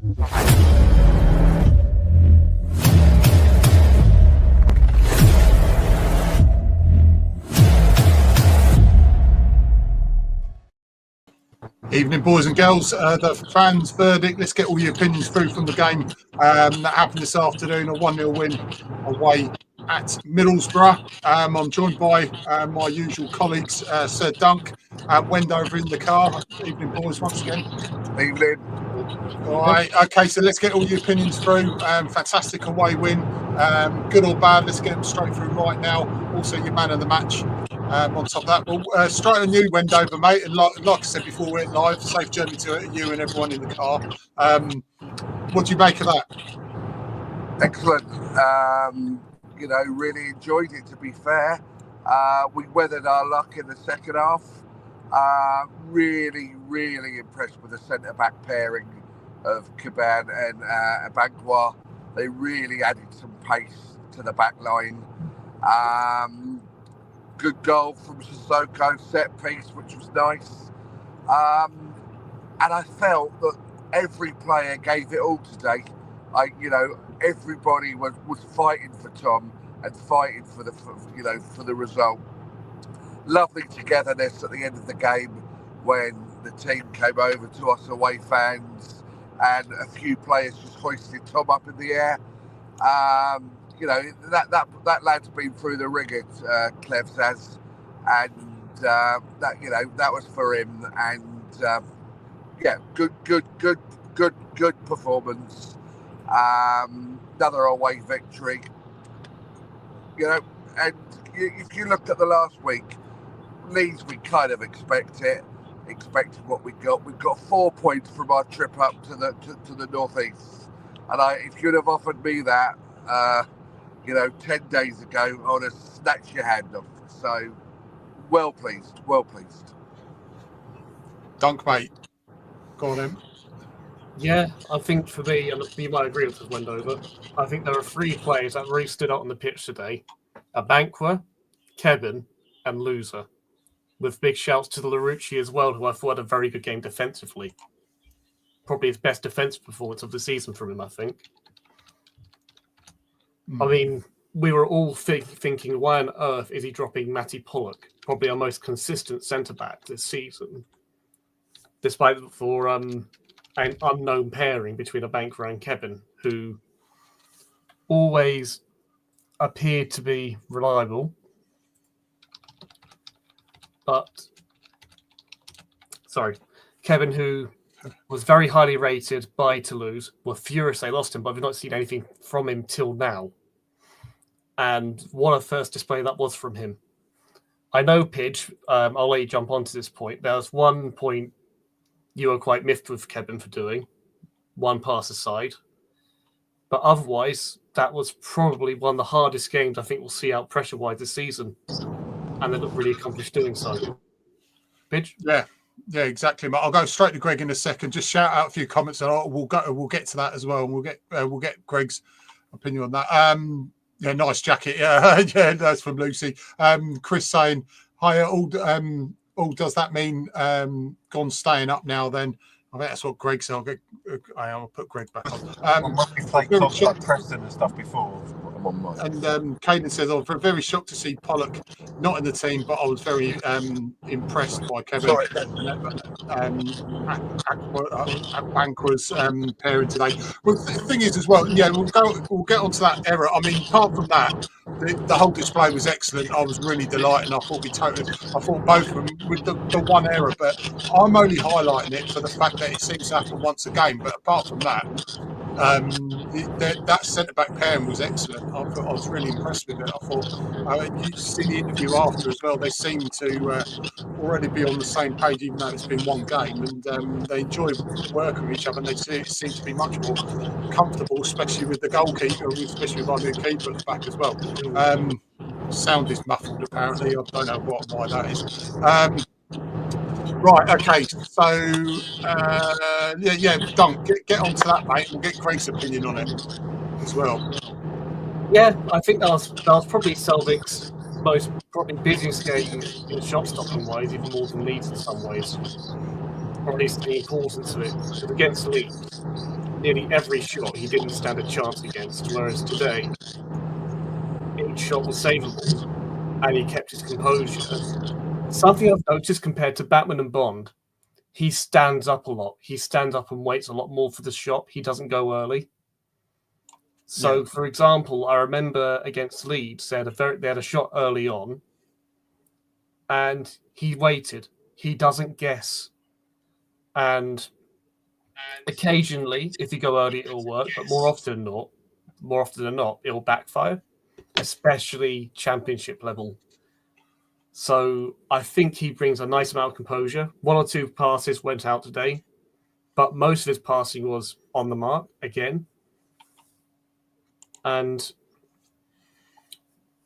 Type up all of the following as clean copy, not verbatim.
Evening, boys and girls. The fans' verdict. Let's get all your opinions through from the game that happened this afternoon. A 1-0 win away at Middlesbrough. I'm joined by my usual colleagues, Sir Dunk, Wendover in the car. Evening, boys, once again. Evening. All right. Okay, so let's get all your opinions through. Fantastic away win. Good or bad? Let's get them straight through right now. Also, your man of the match. On top of that, well, straight on you, Wendover, mate. And like I said before, we went live. Safe journey to you and everyone in the car. What do you make of that? Excellent. Really enjoyed it, to be fair. We weathered our luck in the second half. Really impressed with the centre-back pairing of Caban and Abankwah. They really added some pace to the back line. Good goal from Sissoko, set piece, which was nice. And I felt that every player gave it all today. Everybody was fighting for Tom and fighting for the result. Lovely togetherness at the end of the game when the team came over to us away fans and a few players just hoisted Tom up in the air. That lad's been through the ringer, Clevs has, and that was for him. And good performance. Another away victory. And if you looked at the last week, Leeds, we kind of expected what we got. We've got 4 points from our trip up to the northeast, and if you'd have offered me that, 10 days ago, I would have snatched your hand off. So, well pleased. Dunk, mate. Go on, then. Yeah, I think for me, and you might agree with this, Wendover, I think there are 3 players that really stood out on the pitch today. Abankwah, Kevin, and Loser. With big shouts to the Larouci as well, who I thought had a very good game defensively. Probably his best defensive performance of the season from him, I think. I mean, we were all thinking, why on earth is he dropping Matty Pollock, probably our most consistent centre-back this season, despite for an unknown pairing between Abankwah and Kevin, who always appeared to be reliable. Kevin, who was very highly rated by Toulouse, were furious they lost him, but we've not seen anything from him till now. And what a first display that was from him. I know, Pidge, I'll let you jump onto this point. There was one point you were quite miffed with Kevin for doing, one pass aside. But otherwise, that was probably one of the hardest games I think we'll see out pressure-wise this season. And they look really accomplished doing so. Pidge? Yeah, exactly. I'll go straight to Greg in a second. Just shout out a few comments, and we'll get to that as well. And we'll get Greg's opinion on that. Yeah, nice jacket. Yeah, yeah, that's from Lucy. Chris saying, "Hi, all. Does that mean Gone staying up now? Then I think that's what Greg said. I'll put Greg back on. We've played clubs like Preston and stuff before. And Caden says, I was very shocked to see Pollock not in the team, but I was very impressed by Kevin Banqua's pairing today. Well, the thing is as well, yeah, we'll get onto that error. I mean, apart from that, the whole display was excellent. I was really delighted. I thought both of them with the one error, but I'm only highlighting it for the fact that it seems to happen once a game. But apart from that, that centre-back pairing was excellent. I was really impressed with it. I thought, you see the interview after as well, they seem to already be on the same page, even though it's been one game, and they enjoy working with each other, and they seem to be much more comfortable, especially with the goalkeeper, especially with our new keeper at the back as well. Sound is muffled, apparently. I don't know why that is. Right, okay, so Dunk, get onto that, mate. We'll get Craig's opinion on it as well. Yeah, I think that was probably Selvig's most busiest game in shot stopping wise, even more than Leeds in some ways. Or at least the importance of it. But against Leeds, nearly every shot he didn't stand a chance against, whereas today each shot was savable and he kept his composure. Something I've noticed compared to Batman and Bond, he stands up a lot. He stands up and waits a lot more for the shot. He doesn't go early. So, for example, I remember against Leeds, they had a shot early on, and he waited. He doesn't guess. And occasionally, if you go early, it'll work, but more often than not, it'll backfire, especially championship level. So I think he brings a nice amount of composure. 1 or 2 passes went out today, but most of his passing was on the mark again. And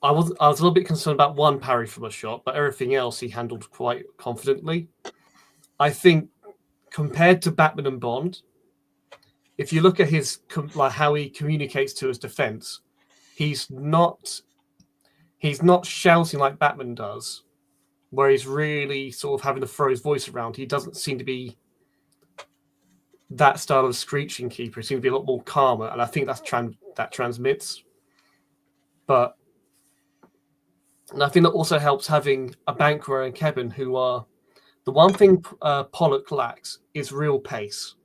I was a little bit concerned about one parry from a shot, but everything else he handled quite confidently. I think compared to Batman and Bond, if you look at his how he communicates to his defense, he's not shouting like Batman does, where he's really sort of having to throw his voice around. He doesn't seem to be that style of screeching keeper. He seems to be a lot more calmer, and I think that transmits. And I think that also helps having a Banquo and Kevin, who are the one thing Pollock lacks is real pace.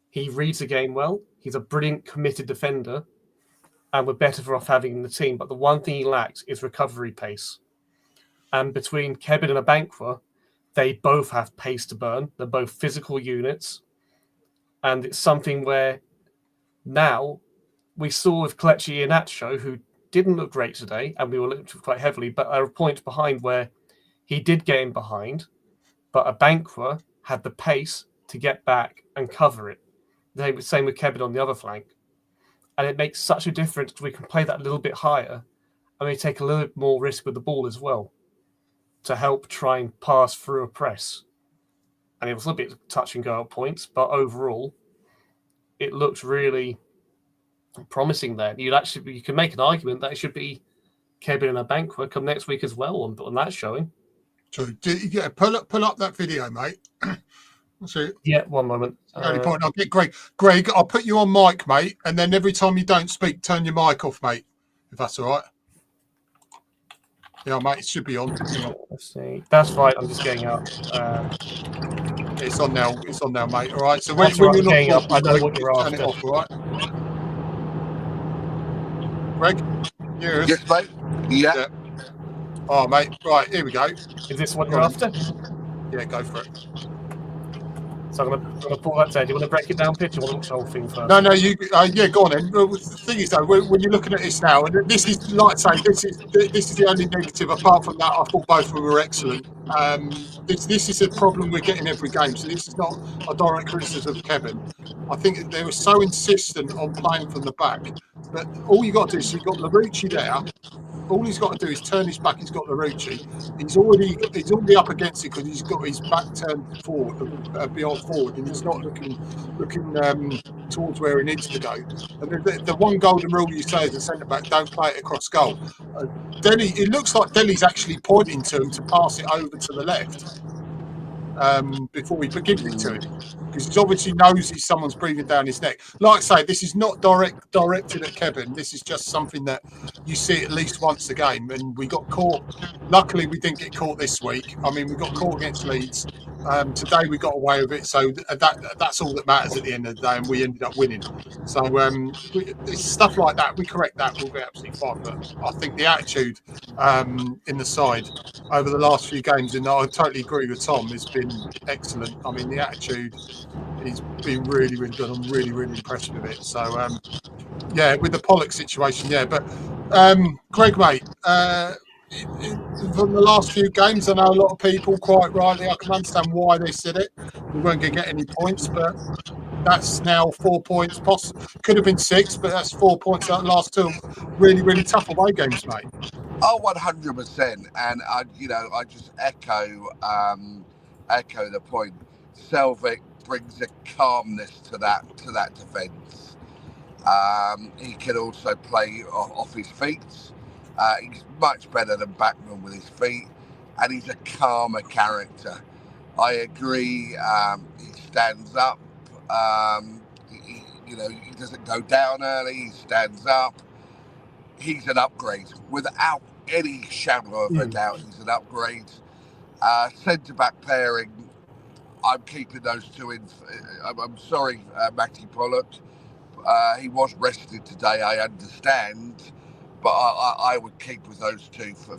He reads the game well. He's a brilliant, committed defender, and we're better off having him in the team. But the one thing he lacks is recovery pace. And between Kevin and a Banquo, they both have pace to burn. They're both physical units. And it's something where now we saw with Kelechi Iheanacho, who didn't look great today, and we were looked quite heavily, but a point behind where he did get in behind, but a Banquo had the pace to get back and cover it. The same with Kevin on the other flank. And it makes such a difference because we can play that a little bit higher and we take a little bit more risk with the ball as well to help try and pass through a press. And it was a little bit touch and go at points, but overall, it looked really promising there. You can make an argument that it should be Kevin and a Banquo come next week as well on that showing. True. Yeah, pull up that video, mate. So, yeah, one moment. Point. I'll get Greg. Greg, I'll put you on mic, mate, and then every time you don't speak, turn your mic off, mate. If that's all right. Yeah, mate, it should be on. Let's see. That's right. I'm just getting up. It's on now. It's on now, mate. All right. So when you're not getting up, I know what you're turn after. it off, all right? Greg, yes, mate. Yeah. Oh, mate. Right, here we go. Is this what you're after? Yeah, go for it. So I'm going to pull that down. Do you want to break it down, Pitch? Or want to watch the whole thing first? No, you. Yeah, go on then. The thing is, though, when you're looking at this now, and this is like I say, this is the only negative. Apart from that, I thought both of them were excellent. This is a problem we're getting every game. So this is not a direct criticism of Kevin. I think they were so insistent on playing from the back, but all you got to do is you've got Larouci there. All he's got to do is turn his back. He's got Larouci. He's already up against it because he's got his back turned forward, beyond forward, and he's not looking towards where he needs to go. And the one golden rule you say as a centre back: don't play it across goal. Dele, it looks like Dele's actually pointing to him to pass it over to the left before he gives it to him, because he obviously knows someone's breathing down his neck. Like I say, this is not directed at Kevin. This is just something that you see at least once a game, and we got caught. Luckily, we didn't get caught this week. I mean, we got caught against Leeds. Today we got away with it, so that's all that matters at the end of the day, and we ended up winning. So stuff like that, we correct that, we'll be absolutely fine. But I think the attitude in the side over the last few games, and I totally agree with Tom, has been excellent. I mean, the attitude has been really, really good. I'm really, really impressed with it. So yeah, with the Pollock situation, yeah. But Greg, mate, from the last few games, I know a lot of people, quite rightly, I can understand why they said it. We weren't going to get any points, but that's now 4 points. Could have been 6, but that's 4 points out of the last 2 really, really tough away games, mate. Oh, 100%. And I just echo the point. Selvik brings a calmness to that defence. He can also play off his feet. He's much better than Backman with his feet, and he's a calmer character. I agree. He stands up. You know, he doesn't go down early. He stands up. He's an upgrade without any shadow of a doubt. He's an upgrade. Centre-back pairing, I'm keeping those two in. I'm sorry, Matty Pollock. He was rested today, I understand, but I would keep with those two for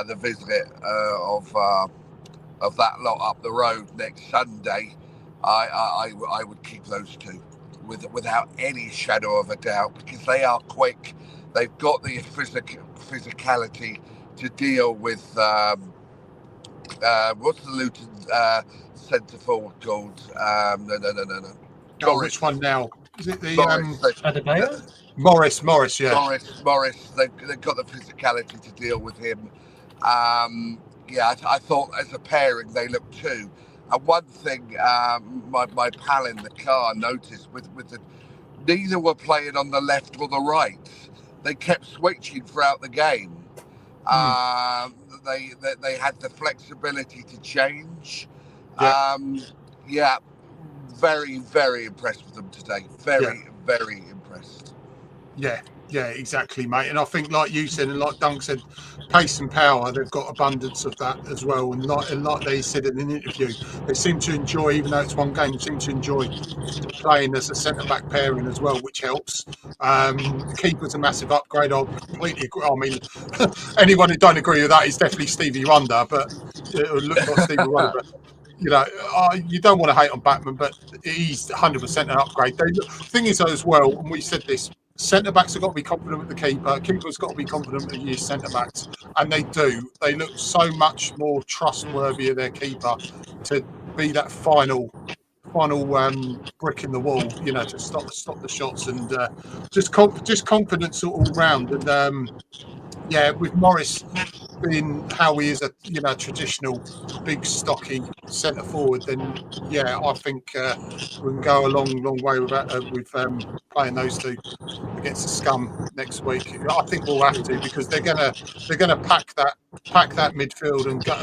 the visit of that lot up the road next Sunday. I would keep those two without any shadow of a doubt, because they are quick. They've got the physicality to deal with what's the Luton centre forward called? No. Oh, which one now? Is it the Morris? Morris, yeah. Morris. They've got the physicality to deal with him. Yeah, I thought as a pairing they look too. And one thing my pal in the car noticed with the neither were playing on the left or the right. They kept switching throughout the game. They had the flexibility to change. Yeah. Very, very impressed with them today. Very impressed. Yeah, exactly, mate. And I think, like you said, and like Dunk said, pace and power, they've got abundance of that as well. And like they said in an interview, they seem to enjoy, even though it's one game, they seem to enjoy playing as a centre-back pairing as well, which helps. The keeper's a massive upgrade. I completely agree. I mean, anyone who don't agree with that is definitely Stevie Wonder, but it would look like Stevie Wonder. But, you know, you don't want to hate on Backman, but he's 100% an upgrade. The thing is, though, as well, and we said this, centre-backs have got to be confident with the keeper. Keeper's got to be confident with his centre-backs. And they do. They look so much more trustworthy of their keeper to be that final brick in the wall, you know, to stop the shots, and just confidence all round. And yeah, with Morris being how he is, a traditional big stocky centre forward, then yeah, I think we can go a long way with playing those two against the Scum next week. I think we'll have to, because they're gonna pack that midfield and go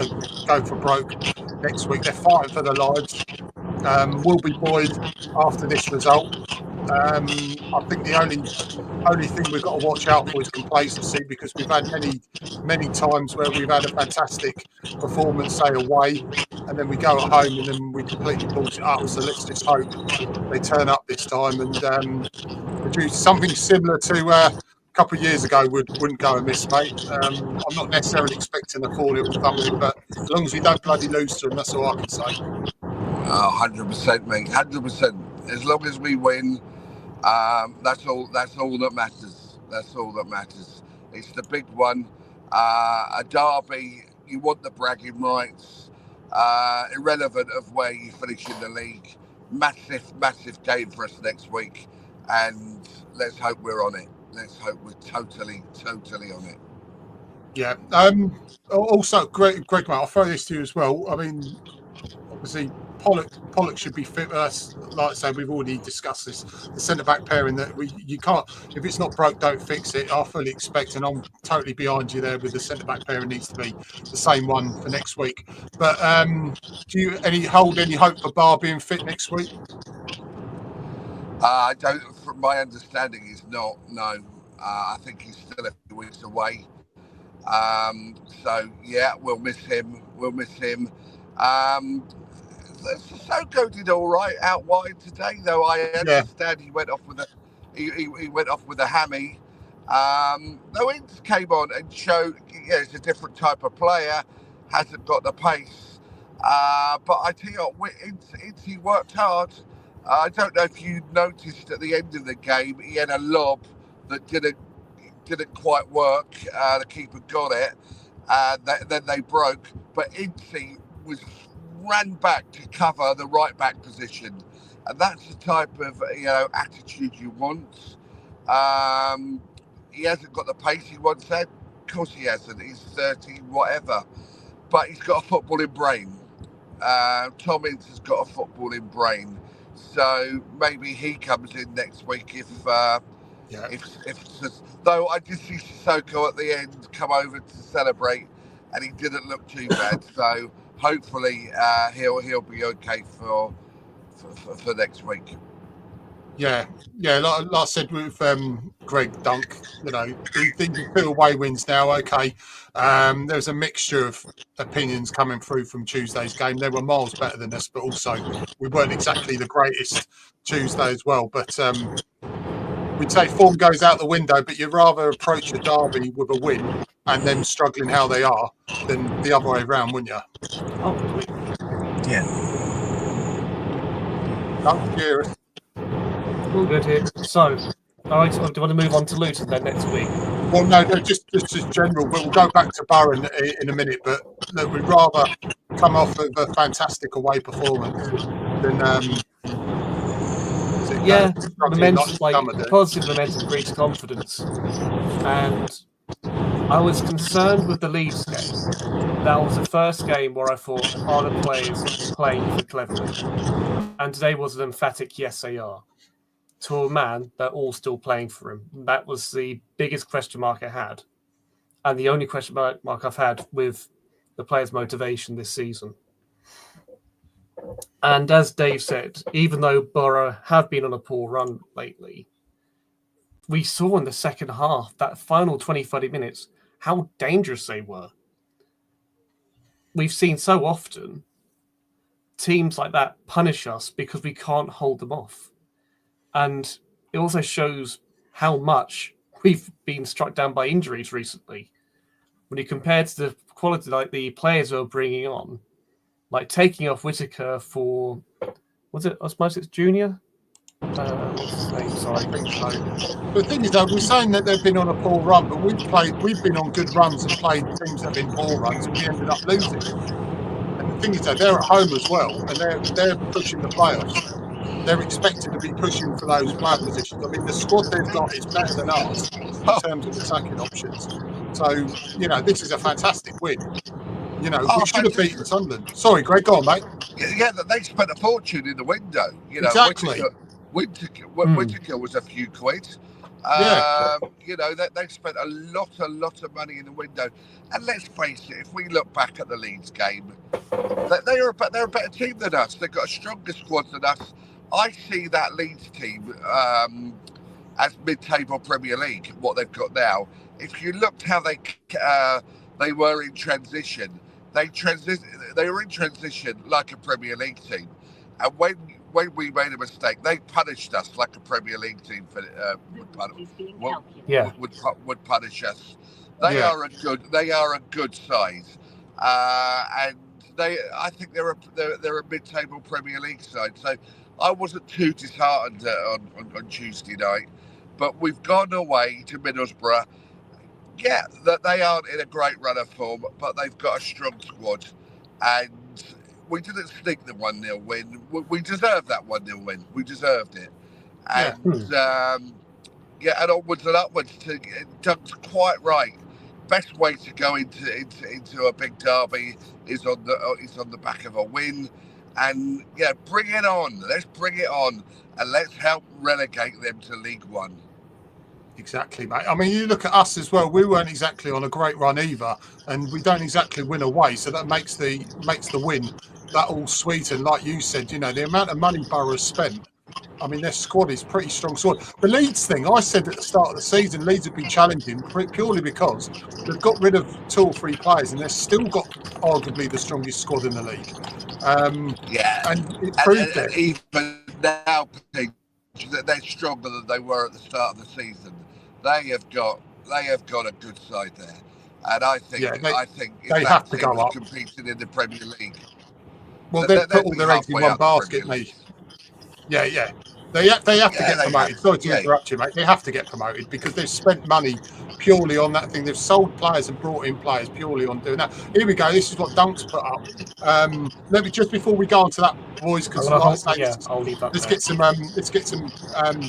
for broke next week. They're fighting for their lives. Will be buoyed after this result. I think the only thing we've got to watch out for is complacency, because we've had many times where we've had a fantastic performance, say away, and then we go at home and then we completely balls it up. So let's just hope they turn up this time and produce something similar to a couple of years ago. Wouldn't go amiss, mate. I'm not necessarily expecting a 4-0 thumping, but as long as we don't bloody lose to them, that's all I can say. 100%, mate. 100%. As long as we win, that's all that matters. That's all that matters. It's the big one. A derby, you want the bragging rights, irrelevant of where you finish in the league. Massive game for us next week, and let's hope we're on it. Let's hope we're totally on it. Yeah. Also, Greg, mate, I'll throw this to you as well. I mean, obviously, Pollock should be fit. Like I say, we've already discussed this. The centre-back pairing, that you can't, if it's not broke, don't fix it. I fully expect, and I'm totally behind you there with the centre-back pairing needs to be the same one for next week. But do you hold any hope for Bar being fit next week? I don't. From my understanding, he's not. No, I think he's still a few weeks away. So yeah, we'll miss him. Sissoko did all right out wide today, though. I understand he went off with a hammy. Though Ince came on and showed, he's a different type of player, hasn't got the pace. But I tell you what, Ince, he worked hard. I don't know if you noticed at the end of the game, he had a lob that didn't quite work. The keeper got it, then they broke. But Ince ran back to cover the right back position, and that's the type of attitude you want. He hasn't got the pace he once had. Of course he hasn't. He's 30, whatever, but he's got a footballing brain. Tom Ince has got a footballing brain, so maybe he comes in next week if though I did see Sissoko at the end come over to celebrate, and he didn't look too bad. So hopefully he'll be okay for next week. Yeah, like I said with Greg Dunk, you know, these are 2 away wins now. Okay, there's a mixture of opinions coming through from Tuesday's game. They were miles better than us, but also we weren't exactly the greatest Tuesday as well. But we'd say form goes out the window, but you'd rather approach a derby with a win and them struggling how they are than the other way around, wouldn't you? Oh, completely. Yeah. Dunk, cheers. All good here. So, all right, do you want to move on to Luton then next week? Well, no, just as general, but we'll go back to Boro in a minute. But look, we'd rather come off of a fantastic away performance than positive momentum breeds confidence. And I was concerned with the Leeds game. That was the first game where I thought, are the players playing for cleverly? And today was an emphatic yes, they are. To a man, they're all still playing for him. That was the biggest question mark I had. And the only question mark I've had with the players' motivation this season. And as Dave said, even though Boro have been on a poor run lately, we saw in the second half, that final 20-30 minutes, how dangerous they were. We've seen so often teams like that punish us because we can't hold them off. And it also shows how much we've been struck down by injuries recently. When you compare to the quality, like the players we're bringing on, like taking off Whittaker for, was it Osmosis Junior? What's his name? Sorry. I think so. The thing is, though, we're saying that they've been on a poor run, but we've been on good runs and played teams that have been poor runs, and we ended up losing. And the thing is, though, they're at home as well, and they're pushing the playoffs. They're expected to be pushing for those player positions. I mean, the squad they've got is better than ours in terms of attacking options. So, you know, this is a fantastic win. You know, we should have beaten Sunderland. Sorry, Greg, go on, mate. Yeah, they spent a fortune in the window. You know, exactly. Whittaker was a few quid. You know, they spent a lot of money in the window. And let's face it, if we look back at the Leeds game, they're a better team than us. They've got a stronger squad than us. I see that Leeds team as mid-table Premier League, what they've got now. If you looked how they were in transition, they were in transition like a Premier League team. And when we made a mistake, they punished us like a Premier League team would punish us. They are a good size, and I think they're a mid-table Premier League side. So I wasn't too disheartened on Tuesday night, but we've gone away to Middlesbrough. Yeah, that they aren't in a great run of form, but they've got a strong squad, and we didn't sneak the 1-0 win. We deserved that 1-0 win. We deserved it. And and onwards and upwards. Doug's quite right. Best way to go into a big derby is on the back of a win. And bring it on. Let's bring it on, and let's help relegate them to League One. Exactly, mate. I mean, you look at us as well. We weren't exactly on a great run either, and we don't exactly win away. So that makes the win that all sweet. And like you said, you know, the amount of money Boro has spent. I mean, their squad is pretty strong squad. The Leeds thing, I said at the start of the season, Leeds have been challenging purely because they've got rid of 2 or 3 players, and they've still got arguably the strongest squad in the league. And it proved it. Even now, they're stronger than they were at the start of the season. They have got a good side there, and I think they have to go up. Competing in the Premier League. Well, they've put all their eggs in one basket, mate. Yeah. They have to get promoted. Sorry to interrupt you, mate. They have to get promoted because they've spent money purely on that thing. They've sold players and brought in players purely on doing that. Here we go. This is what Dunk's put up. Let me just before we go on to that, boys, because I'll leave that. Let's get some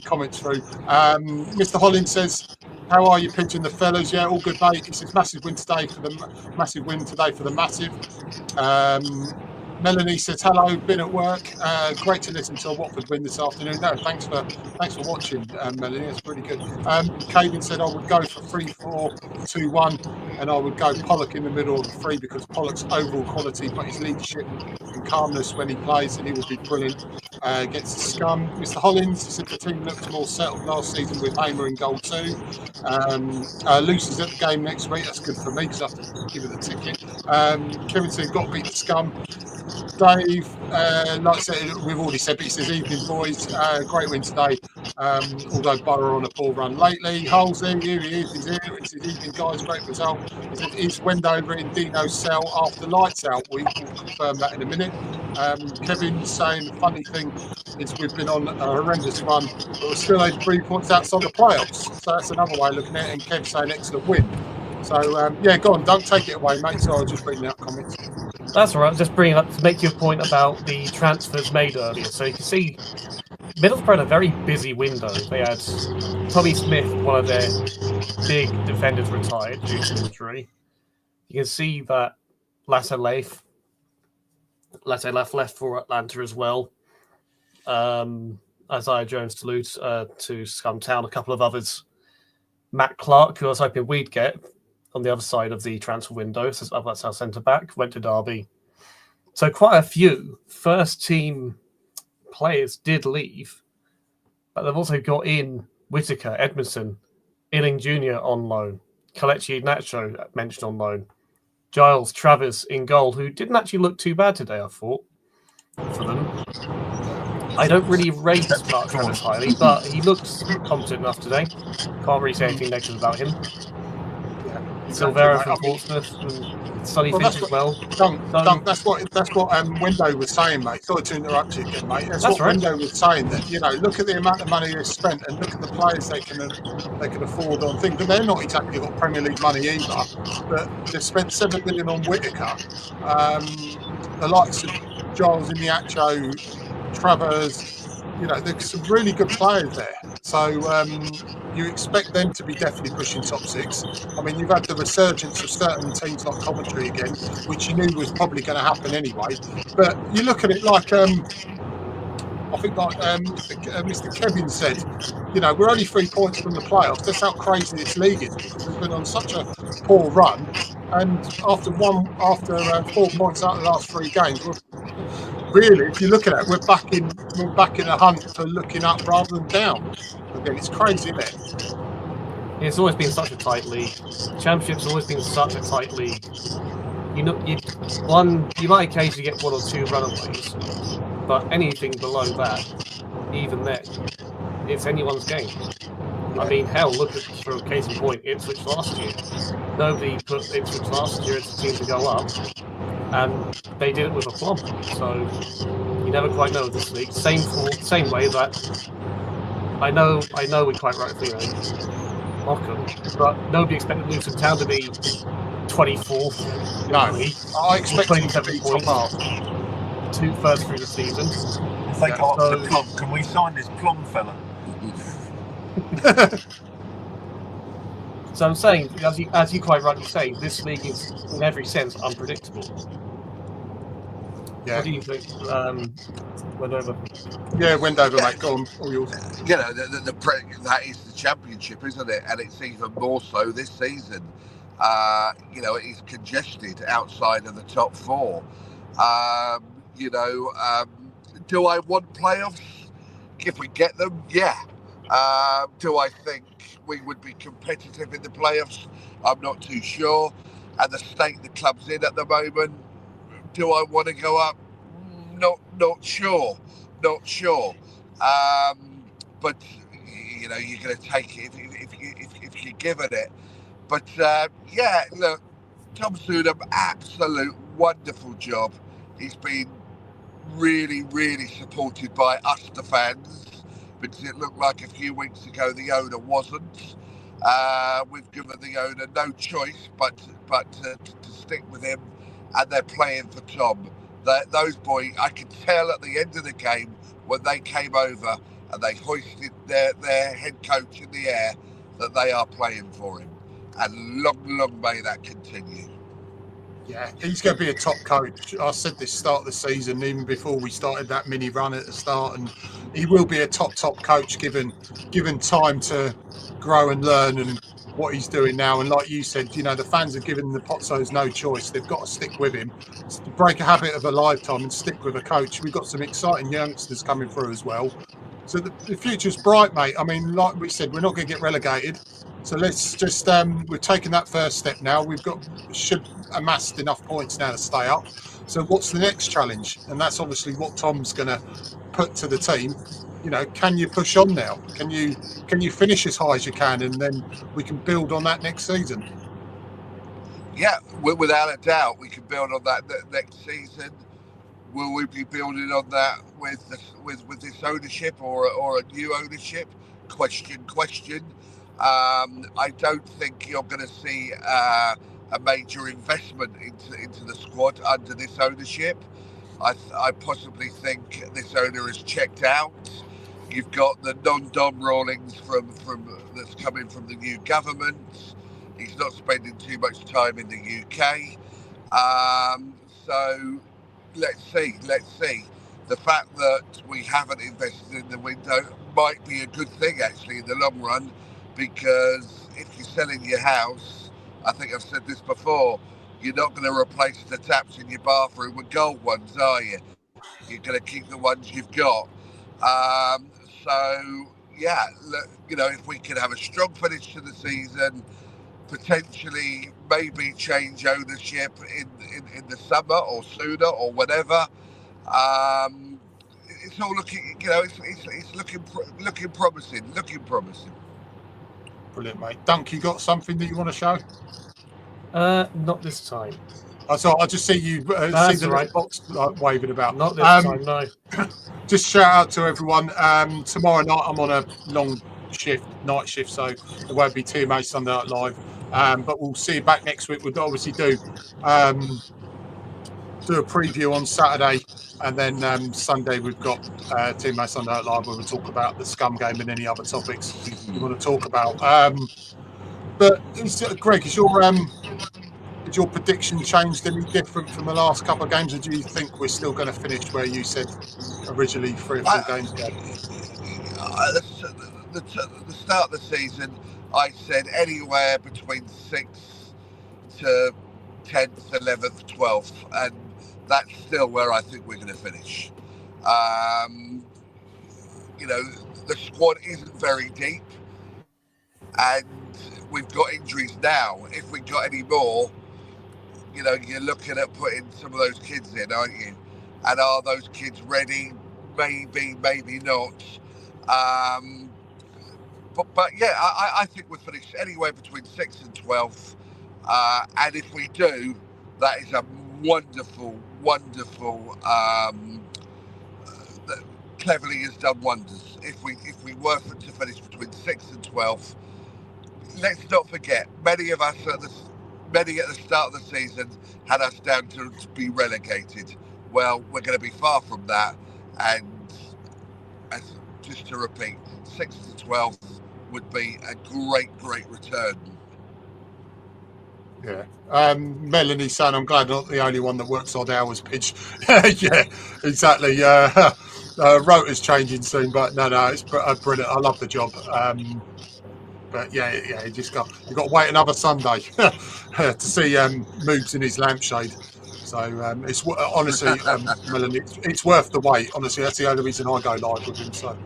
comments through. Mr. Hollins says, "How are you, Pigeon? The fellas? Yeah, all good, mate." He says, "Massive win today for the massive." Melanie says hello, been at work. Great to listen to a Watford win this afternoon. No, thanks for watching, Melanie. It's really good. Caden said I would go for 3-4-2-1, and I would go Pollock in the middle of the three because Pollock's overall quality, but his leadership and calmness when he plays, and he would be brilliant against the Scum. Mr. Hollins said the team looked more settled last season with Hamer in goal too. Lucy's at the game next week. That's good for me because I have to give her the ticket. Kevin said got to beat the Scum. Dave, like I said, we've already said, but he says, evening boys, great win today, although Boro on a poor run lately. Halsey, here he is, he's here. He says, evening guys, great result. He said, is Wendover in Dino's cell after lights out? We will confirm that in a minute. Kevin's saying the funny thing is we've been on a horrendous run, but we're still 3 points outside the playoffs. So that's another way of looking at it. And Kev's saying excellent win. So yeah, go on, don't take it away, mate. So I was just reading out comments. That's all right. Just bringing up to make your point about the transfers made earlier. So you can see Middlesbrough had a very busy window. They had Tommy Smith, one of their big defenders, retired due to injury. You can see that Lasse left for Atlanta as well. Isaiah Jones to Scum Town, a couple of others. Matt Clark, who I was hoping we'd get on the other side of the transfer window, so that's our centre back, went to Derby. So quite a few first team players did leave, but they've also got in Whitaker, Edmondson, Illing Jr. on loan, Kelechi Iheanacho mentioned on loan, Giles, Travers in goal, who didn't actually look too bad today, I thought, for them. I don't really rate Mark Travers highly, but he looks competent enough today. Can't really say anything negative about him. Silvera from Portsmouth and Sonny Finch as well. That's what Window was saying, mate. Sorry to interrupt you again, mate. That's what right. Window was saying, that look at the amount of money they've spent and look at the players they can afford on things. But they're not exactly got Premier League money either. But they've spent $7 million on Whitaker. The likes of Giles Iheanacho, Travers. There's some really good players there. So you expect them to be definitely pushing top six. I mean, you've had the resurgence of certain teams like Coventry again, which you knew was probably going to happen anyway. But you look at it like, I think like Mr. Kevin said, we're only 3 points from the playoffs. That's how crazy this league is, because we've been on such a poor run. And after 4 points out of the last 3 games, really, if you look at it, we're back in a hunt for looking up rather than down. Again, it's crazy, isn't it? It's always been such a tight league. Championship's always been such a tight league. You might occasionally get 1 or 2 runaways, but anything below that, even then, it's anyone's game. Yeah. I mean, hell, look at, for a case in point, Ipswich last year. Nobody put Ipswich last year as a team to go up, and they did it with aplomb. So you never quite know this league. Same way that I know we quite rightly mock them, but nobody expected Luton Town to be 24th. No, I expect 27 points. 2 first through the season. If they got up to Plum, can we sign this Plum fella? So I'm saying, as you quite rightly say, this league is in every sense unpredictable. Yeah. What do you think, Wendover? Yeah, Wendover, mate. Go on, all yours. That is the championship, isn't it? And it's even more so this season. It is congested outside of the top 4. Do I want playoffs? If we get them, yeah. Do I think we would be competitive in the playoffs? I'm not too sure. And the state the club's in at the moment, do I want to go up? Not sure. Not sure. But you're going to take it if you're given it. But look, Tom Soodham, absolute wonderful job. He's been really, really supported by us, the fans, because it looked like a few weeks ago the owner wasn't. We've given the owner no choice but to stick with him, and they're playing for Tom. Those boys, I could tell at the end of the game when they came over and they hoisted their head coach in the air that they are playing for him. And long may that continue. Yeah, he's going to be a top coach. I said this start of the season, even before we started that mini run at the start, and he will be a top coach given time to grow and learn and what he's doing now. And like you said, the fans are giving the Pozzos no choice. They've got to stick with him, to break a habit of a lifetime and stick with a coach. We've got some exciting youngsters coming through as well. So the future's bright, mate. I mean, like we said, we're not going to get relegated. So let's just, we've taken that first step now. Should amassed enough points now to stay up. So what's the next challenge? And that's obviously what Tom's going to put to the team. Can you push on now? Can you finish as high as you can, and then we can build on that next season? Yeah, without a doubt, we can build on that next season. Will we be building on that with this ownership or a new ownership? Question. I don't think you're going to see a major investment into the squad under this ownership. I possibly think this owner is checked out. You've got the non-dom rulings from that's coming from the new government. He's not spending too much time in the UK. So let's see. The fact that we haven't invested in the window might be a good thing actually in the long run, because if you're selling your house, I think I've said this before, you're not going to replace the taps in your bathroom with gold ones, are you? You're going to keep the ones you've got. So yeah, if we can have a strong finish to the season, potentially maybe change ownership in the summer or sooner or whatever. It's all looking, it's looking promising. Brilliant, mate. Dunk, you got something that you want to show? Not this time. I just see you see the right. box waving about. Not this time, no. Just shout out to everyone. Tomorrow night I'm on a long night shift, so there won't be TMA Sunday Night Live. But we'll see you back next week. We'll obviously do a preview on Saturday, and then Sunday we've got TMA Sunday Night Live, where we'll talk about the scum game and any other topics you want to talk about. But Greg, has your prediction changed any different from the last couple of games, or do you think we're still going to finish where you said originally 3 or 4 games ago? The start of the season, I said anywhere between 6th to 10th, 11th, 12th, and that's still where I think we're going to finish. The squad isn't very deep, and we've got injuries now. If we got any more, you're looking at putting some of those kids in, aren't you? And are those kids ready? Maybe not. But yeah, I think we'll finish anywhere between 6th and 12th. And if we do, that is a wonderful. Cleverly has done wonders. If we were to finish between 6th and 12th, let's not forget, many at the start of the season had us down to be relegated. Well, we're going to be far from that, and just to repeat, 6th to 12th would be a great return. Yeah. Melanie's saying, I'm glad I'm not the only one that works odd hours, Pitch. Yeah, exactly. Rota's changing soon, but no, it's brilliant. I love the job. But yeah, you got to wait another Sunday to see Moogs in his lampshade. So it's honestly, Melanie, it's worth the wait. Honestly, that's the only reason I go live with him. So,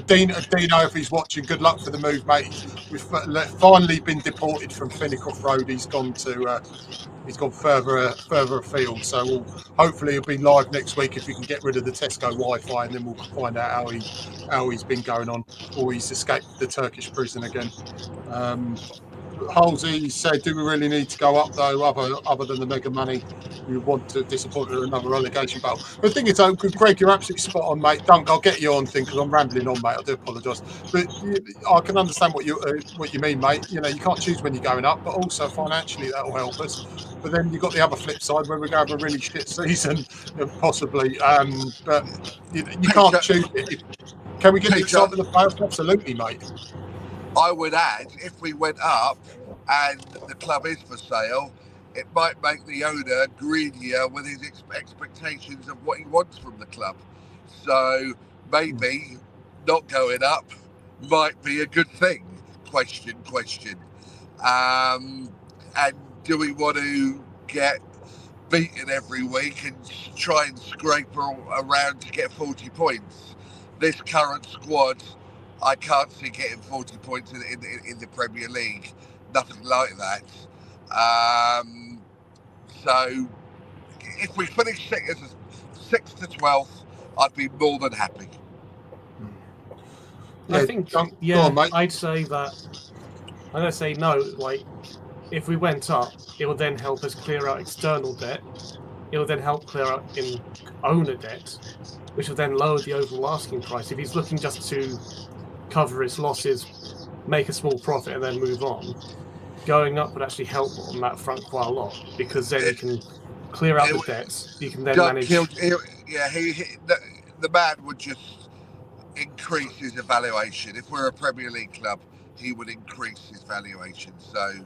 Dino, if he's watching, good luck for the move, mate. We've finally been deported from Finnicroft Road. He's gone further afield. So hopefully he'll be live next week if we can get rid of the Tesco Wi-Fi, and then we'll find out how he's been going on, or he's escaped the Turkish prison again. Halsey said, do we really need to go up though, other than the mega money? We want to disappoint with another relegation battle. But the thing is, though, Greg, you're absolutely spot on, mate. Dunk, I'll get you on thing because I'm rambling on, mate. I do apologise, but I can understand what you mean, mate. You can't choose when you're going up, but also financially that will help us. But then you've got the other flip side where we're going to have a really shit season, possibly. But you can't choose it. Can we get excited of the playoffs? Absolutely, mate. I would add, if we went up and the club is for sale, it might make the owner greedier with his expectations of what he wants from the club. So maybe not going up might be a good thing. Question. And do we want to get beaten every week and try and scrape around to get 40 points? This current squad, I can't see getting 40 points in the Premier League. Nothing like that. So if we finish 6th to 12th, I'd be more than happy. I think, go on, mate. I'd say that. I'm going to say no. Like, if we went up, it will then help us clear out external debt. It will then help clear out in owner debt, which will then lower the overall asking price. If he's looking just to cover his losses, make a small profit, and then move on, going up would actually help on that front quite a lot, because then you can clear out the debts. You can then manage. The man would just increase his evaluation. If we're a Premier League club, he would increase his valuation. So,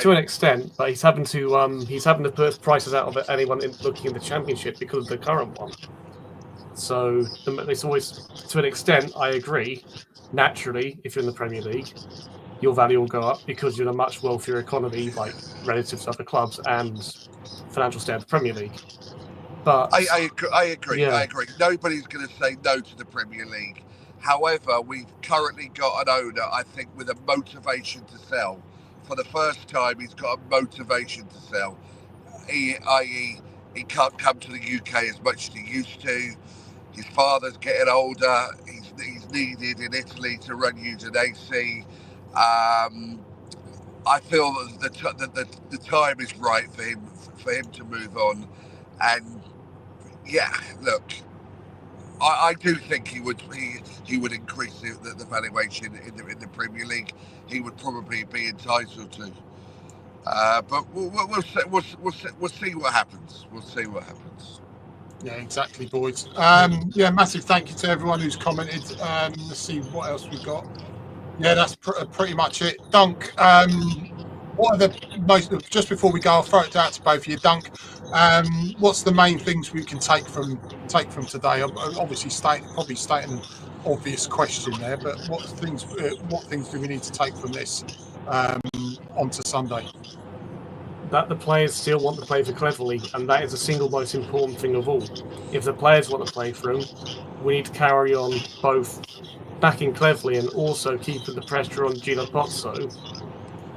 to an extent, but he's having to put prices out of anyone looking in the Championship because of the current one. So it's always, to an extent, I agree. Naturally, if you're in the Premier League, your value will go up because you're in a much wealthier economy, like relative to other clubs, and financial state of the Premier League. But I agree. Yeah. I agree. Nobody's going to say no to the Premier League. However, we've currently got an owner, I think, with a motivation to sell. For the first time, he's got a motivation to sell. I.e., he can't come to the UK as much as he used to. His father's getting older. He's needed in Italy to run Udinese. I feel that the time is right for him to move on. And yeah, look, I do think he would increase the valuation in the Premier League. He would probably be entitled to. But we'll see what happens. We'll see what happens. Yeah, exactly, boys. Massive thank you to everyone who's commented. Let's see what else we've got. Yeah, that's pretty much it. Dunk, what are the most? Just before we go, I'll throw it out to both of you. Dunk, what's the main things we can take from today? Obviously, stating an obvious question there, but what things do we need to take from this onto Sunday? that the players still want to play for Cleverley, and that is the single most important thing of all. If the players want to play for him, we need to carry on both backing Cleverley and also keeping the pressure on Gino Pozzo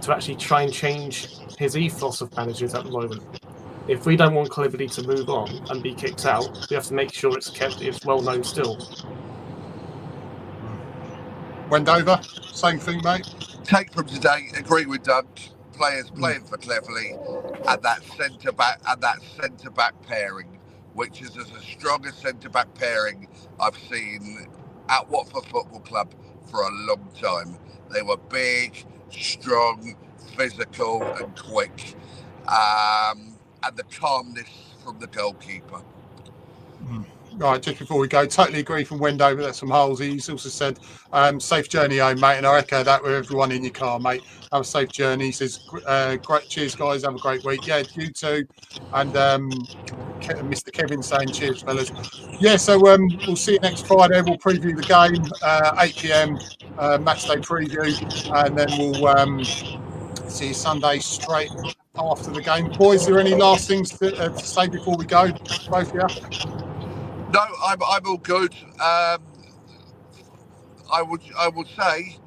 to actually try and change his ethos of managers at the moment. If we don't want Cleverley to move on and be kicked out, we have to make sure it's well known still. Wendover, same thing, mate. Take from today, agree with Doug. Players playing for Cleverley, and that centre back pairing, which is as strong a centre back pairing I've seen at Watford Football Club for a long time. They were big, strong, physical, and quick, and the calmness from the goalkeeper. Right, just before we go, totally agree from Wendover. That's some holes. He's also said, safe journey home, mate. And I echo that with everyone in your car, mate. Have a safe journey. He says, great, cheers, guys. Have a great week. Yeah, you too. And Mr. Kevin saying, cheers, fellas. Yeah, so we'll see you next Friday. We'll preview the game, 8 p.m. Matchday preview. And then we'll see you Sunday straight after the game. Boys, are there any last things to say before we go, both of you? No, I'm all good. I would say,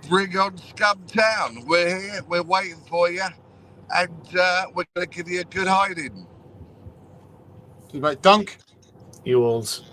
bring on Scum Town. We're here. We're waiting for you, and we're going to give you a good hiding. Mate, Dunk. You alls.